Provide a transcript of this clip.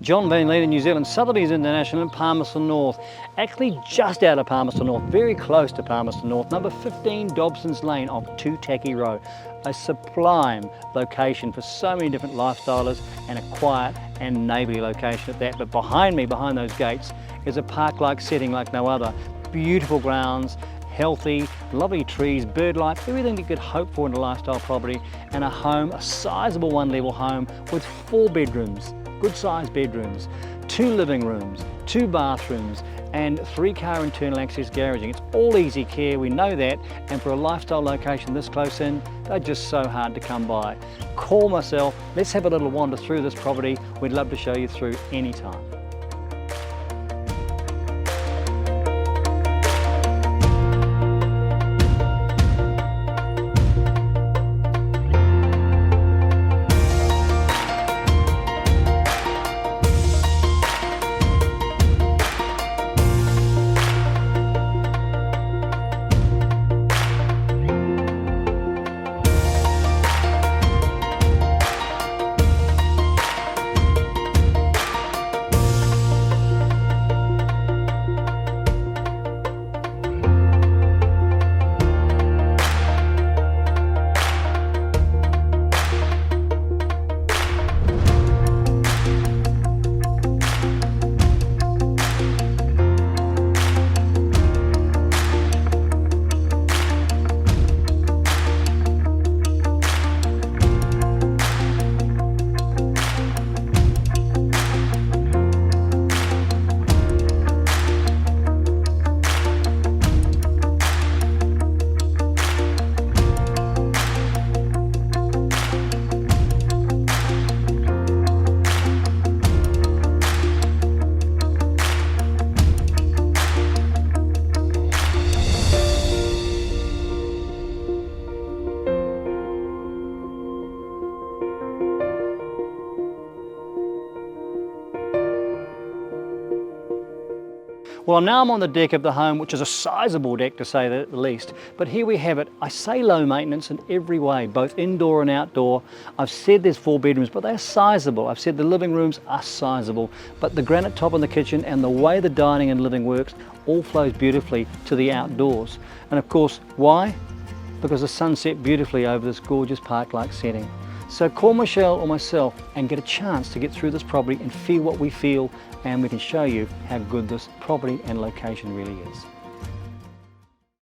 John Van Leiden, New Zealand Sotheby's International in Palmerston North. Actually just out of Palmerston North, very close to Palmerston North, number 15 Dobsons Lane off Tutaki Road. A sublime location for so many different lifestylers and a quiet and neighbourly location at that. But behind me, behind those gates, is a park-like setting like no other. Beautiful grounds, healthy, lovely trees, bird life, everything you could hope for in a lifestyle property, and a home, a sizable one-level home with 4 bedrooms, good sized bedrooms, 2 living rooms, 2 bathrooms, and 3-car internal access garaging. It's all easy care, we know that, and for a lifestyle location this close in, they're just so hard to come by. Call myself, let's have a little wander through this property. We'd love to show you through anytime. Well, now I'm on the deck of the home, which is a sizable deck to say the least, but here we have it. I say low maintenance in every way, both indoor and outdoor. I've said there's 4 bedrooms, but they're sizable. I've said the living rooms are sizable, but the granite top in the kitchen and the way the dining and living works all flows beautifully to the outdoors. And of course, why? Because the sun set beautifully over this gorgeous park-like setting. So call Michelle or myself and get a chance to get through this property and feel what we feel, and we can show you how good this property and location really is.